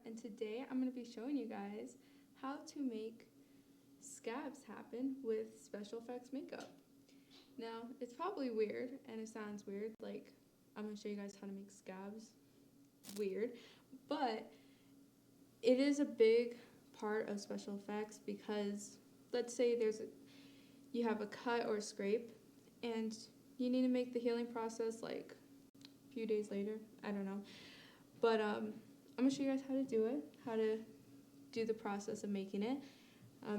and today I'm going to be showing you guys how to make scabs happen with special effects makeup. Now, it's probably weird and it sounds weird, like I'm going to show you guys how to make scabs weird, but it is a big part of special effects because let's say you have a cut or a scrape and you need to make the healing process like a few days later, I don't know, but I'm going to show you guys how to do it, how to do the process of making it.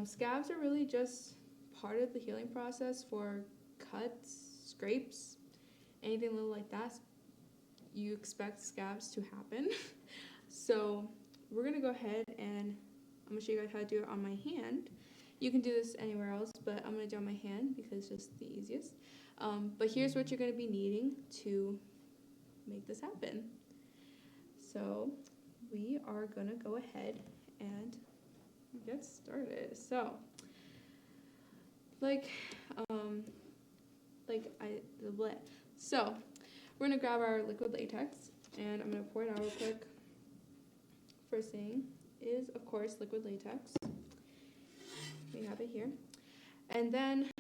Scabs are really just part of the healing process for cuts, scrapes, anything little like that. You expect scabs to happen. So we're going to go ahead and I'm going to show you guys how to do it on my hand. You can do this anywhere else, but I'm going to do it on my hand because it's just the easiest. But here's what you're going to be needing to make this happen. So we are going to go ahead and get started. So so we're going to grab our liquid latex and I'm going to pour it out real quick. First thing is, of course, liquid latex. We have it here. And then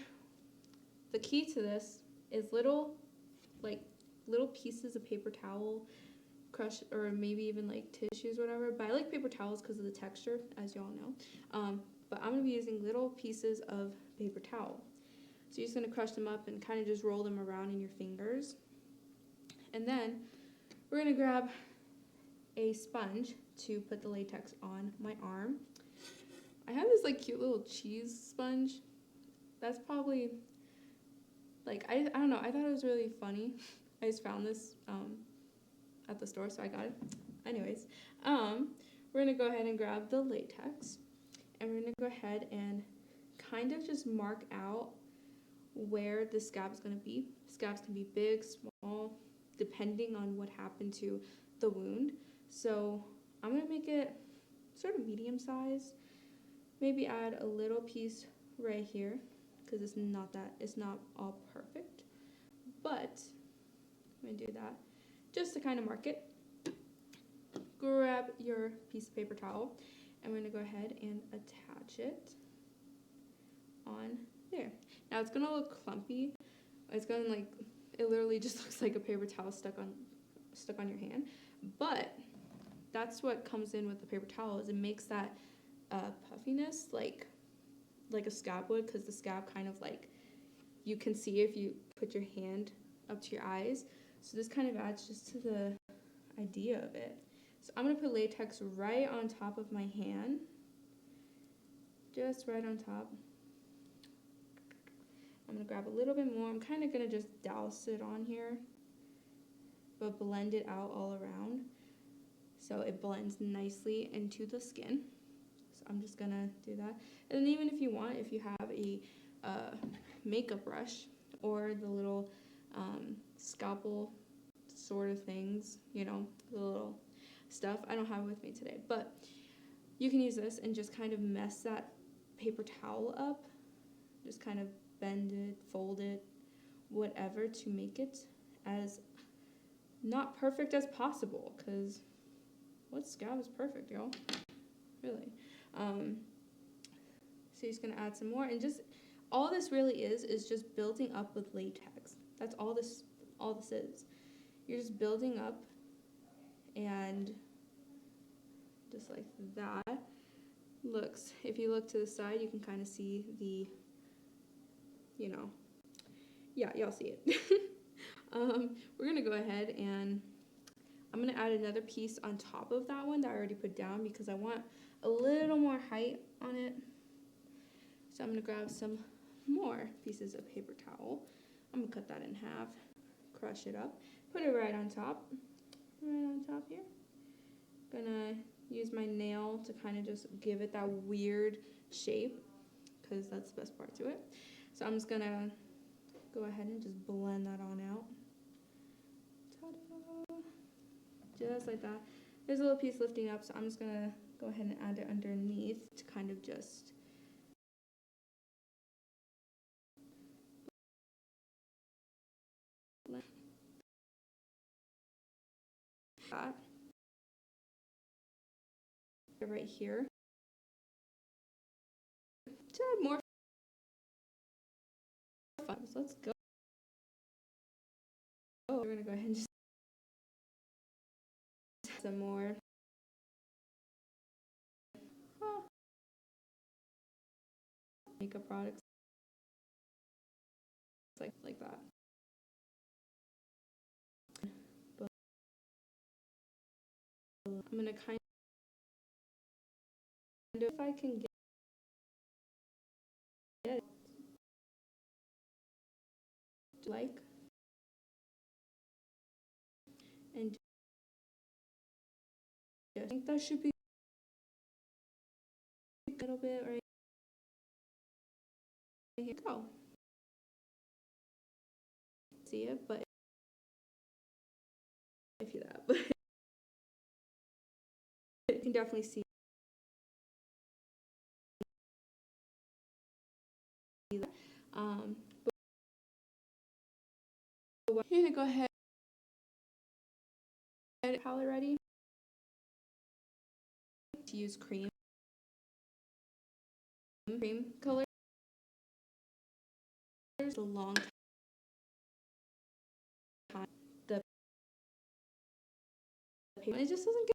the key to this is little pieces of paper towel, crushed, or maybe even like tissues, whatever. But I like paper towels because of the texture, as y'all know. But I'm going to be using little pieces of paper towel. So you're just going to crush them up and kind of just roll them around in your fingers. And then we're going to grab a sponge to put the latex on my arm. I have this like cute little cheese sponge. That's probably like, I don't know, I thought it was really funny. I just found this at the store, so I got it. Anyways, we're gonna go ahead and grab the latex and we're gonna go ahead and kind of just mark out where the scab's gonna be. Scabs can be big, small, depending on what happened to the wound. So I'm gonna make it sort of medium size. Maybe add a little piece right here because it's not all perfect. But I'm gonna do that just to kind of mark it. Grab your piece of paper towel and we're gonna go ahead and attach it on there. Now it's gonna look clumpy. It's gonna it literally just looks like a paper towel stuck on your hand. But that's what comes in with the paper towel, is it makes that puffiness like a scab would, because the scab kind of you can see if you put your hand up to your eyes. So this kind of adds just to the idea of it. So I'm going to put latex right on top of my hand, just right on top. I'm going to grab a little bit more. I'm kind of going to just douse it on here, but blend it out all around so it blends nicely into the skin. So I'm just going to do that. And then even if you want, if you have a makeup brush or the little scalpel sort of things, you know, the little stuff. I don't have it with me today, but you can use this and just kind of mess that paper towel up. Just kind of bend it, fold it, whatever, to make it as not perfect as possible, because what scab is perfect, y'all? Really. So you're just gonna add some more, and just all this really is just building up with latex. That's all this is. You're just building up, and just like that. Looks, if you look to the side, you can kind of see the, you know, yeah, y'all see it. We're gonna go ahead and I'm gonna add another piece on top of that one that I already put down because I want a little more height on it. So I'm gonna grab some more pieces of paper towel. I'm gonna cut that in half, crush it up, put it right on top here. Gonna use my nail to kind of just give it that weird shape because that's the best part to it. So I'm just gonna go ahead and just blend that on out. Ta-da! Just like that. There's a little piece lifting up, so I'm just gonna go ahead and add it underneath to kind of just that. right here to add more fun. So let's go. We're gonna go ahead and just some more makeup products like that. But I'm gonna kind of, if I can get like, and I think that should be a little bit right here. Go. See it, but if you that, but you can definitely see that. But you're gonna go ahead. Palette ready. To use cream color. There's a long time. The paper, it just doesn't get.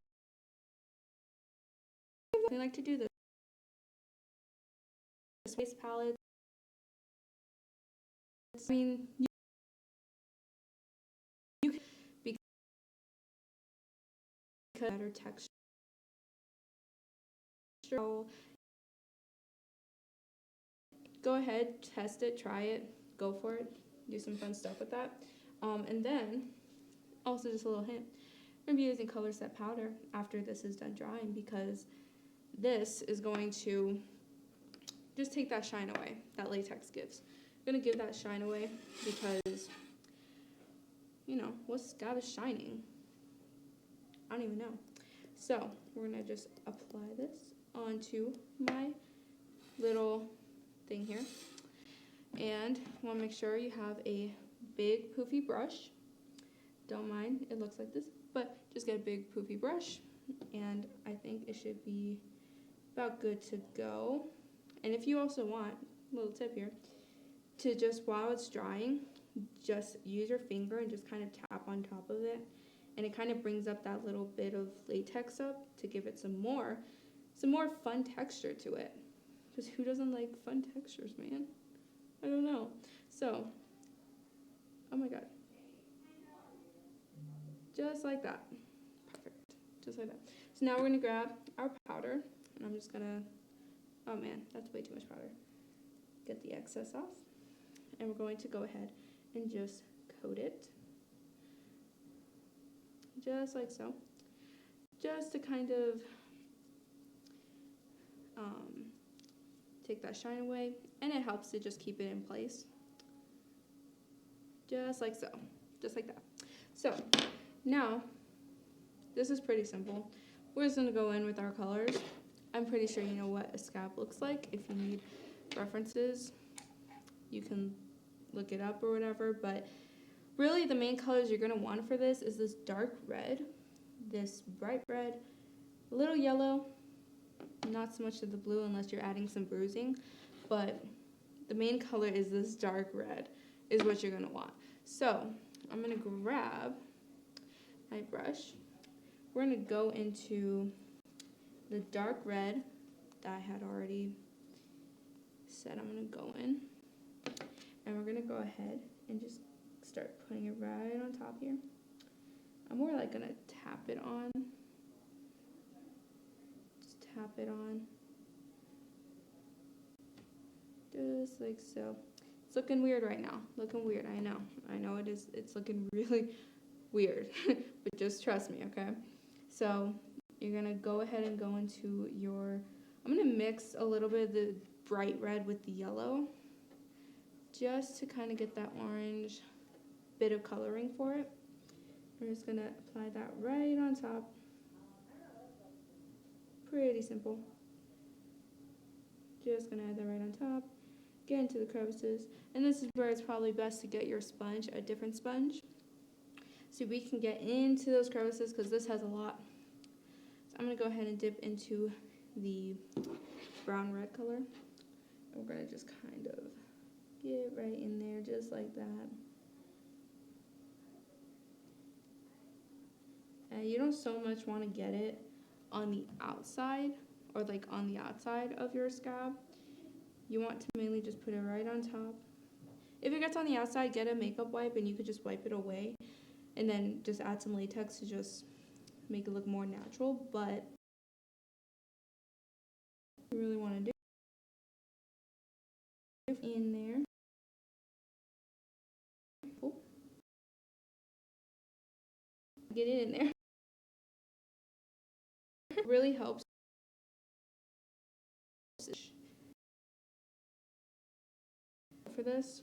I like to do this. Space palette. I mean, you can because better texture. Go ahead, test it, try it, go for it, do some fun stuff with that. And then, also just a little hint, I'm going to be using color set powder after this is done drying because this is going to just take that shine away that latex gives. I'm going to give that shine away because, you know, what's Scabs shining? I don't even know. So, we're going to just apply this onto my little thing here. And you want to make sure you have a big poofy brush. Don't mind, it looks like this, but just get a big poofy brush. And I think it should be about good to go. And if you also want, a little tip here, to just while it's drying, just use your finger and just kind of tap on top of it. And it kind of brings up that little bit of latex up to give it some more fun texture to it. Because who doesn't like fun textures, man? I don't know. So, oh my god. Just like that. Perfect. Just like that. So now we're going to grab our powder. And I'm just going to, oh man, that's way too much powder. Get the excess off. And we're going to go ahead and just coat it. Just like so. Just to kind of take that shine away, and it helps to just keep it in place. Just like so. Just like that. So, now, this is pretty simple. We're just going to go in with our colors. I'm pretty sure you know what a scab looks like. If you need references, you can look it up or whatever, but really the main colors you're going to want for this is this dark red, this bright red, a little yellow, not so much of the blue unless you're adding some bruising, but the main color is this dark red is what you're going to want. So I'm going to grab my brush. We're going to go into the dark red that I had already said I'm going to go in, and we're going to go ahead and just start putting it right on top here. I'm more like going to tap it on. Tap it on, just like so. It's looking weird right now, looking weird, I know it is, it's looking really weird, but just trust me, okay? So you're gonna go ahead and go into your, I'm gonna mix a little bit of the bright red with the yellow, just to kind of get that orange bit of coloring for it. I'm just gonna apply that right on top. Pretty simple. Just gonna add that right on top, get into the crevices, and this is where it's probably best to get your sponge, a different sponge, so we can get into those crevices because this has a lot. I'm going to go ahead and dip into the brown red color. And we're going to just kind of get right in there just like that. And you don't so much want to get it on the outside or like on the outside of your scab. You want to mainly just put it right on top. If it gets on the outside, get a makeup wipe and you could just wipe it away and then just add some latex to just make it look more natural. But you really want to do in there. Oh. Get it in there. It really helps. For this,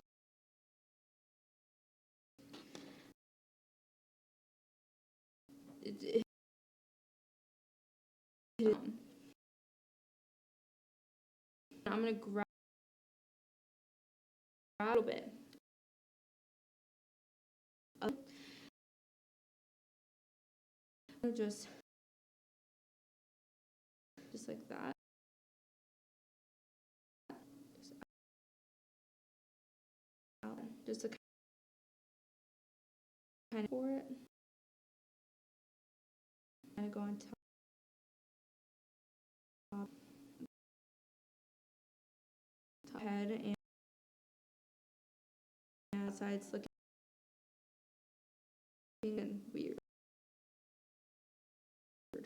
I'm going to grab a little bit. Just like that. Just to kind of pour it. And go on top head and sides looking weird.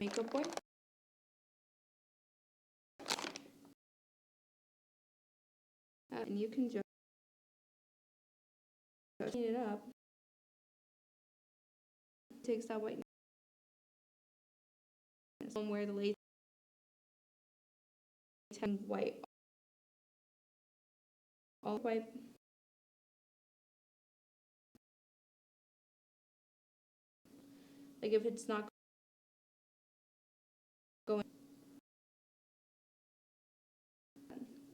Makeup wipe. And you can just clean it up. Takes that whiteness from where the latex and white all wipe. Like if it's not going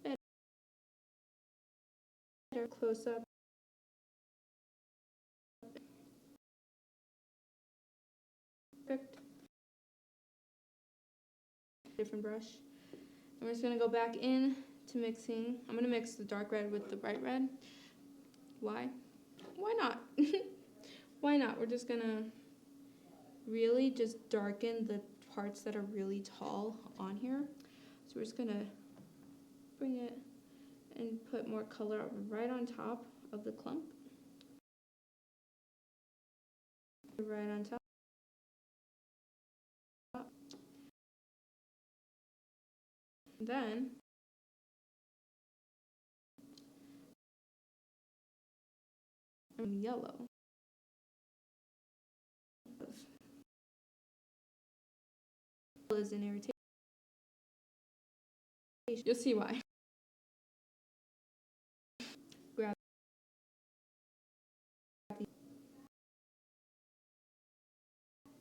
better, close up. Perfect. Different brush. I'm just gonna go back in to mixing. I'm gonna mix the dark red with the bright red. Why? Why not? Why not? We're just gonna really just darken the parts that are really tall on here. So we're just gonna bring it and put more color right on top of the clump. Right on top. Then yellow. Is an irritation. You'll see why. Grab the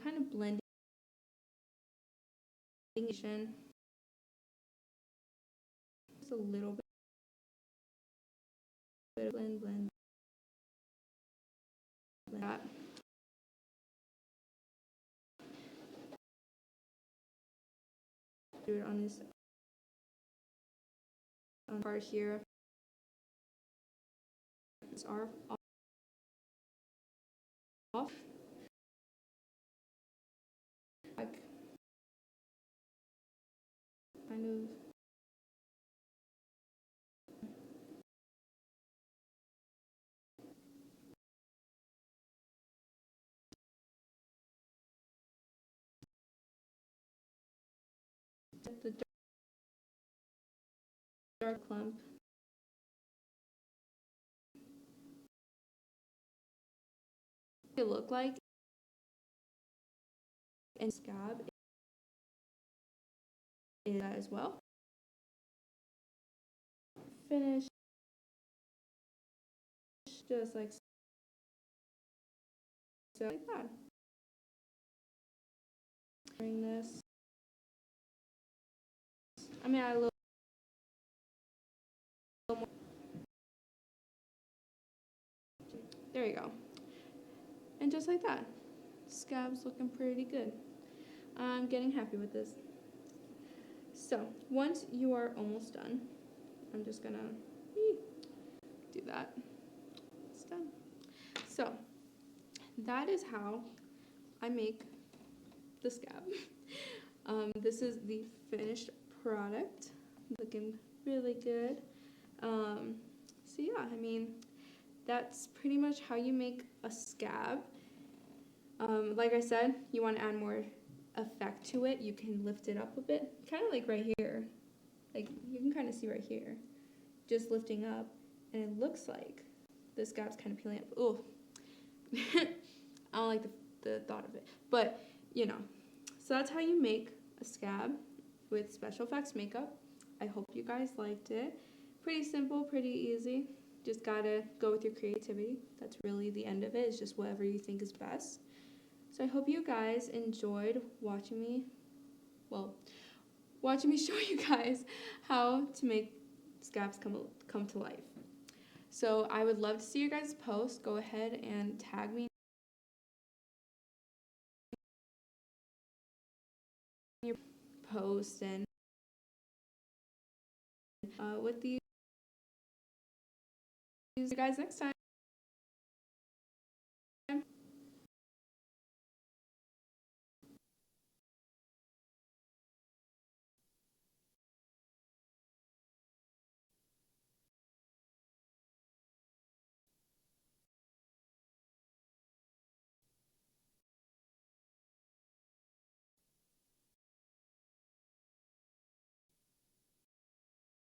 kind of blending just a little bit of blend that. Do it on this part here. It's off. Like kind of. The dark clump. It look like and scab is that as well. Finish just like so, like that. Bring this. I'm gonna add a little more. There you go. And just like that, scab's looking pretty good. I'm getting happy with this. So once you are almost done, I'm just gonna do that. It's done. So that is how I make the scab. This is the finished product, looking really good. So yeah, I mean, that's pretty much how you make a scab. Like I said, you want to add more effect to it. You can lift it up a bit, kind of like right here. Like you can kind of see right here, just lifting up, and it looks like the scab's kind of peeling up. Oh, I don't like the thought of it, but you know. So that's how you make a scab with special effects makeup. I hope you guys liked it. Pretty simple, pretty easy. Just gotta go with your creativity. That's really the end of it. It's just whatever you think is best. So I hope you guys enjoyed watching me show you guys how to make scabs come to life. So I would love to see your guys' post. Go ahead and tag me in your post and with these guys next time.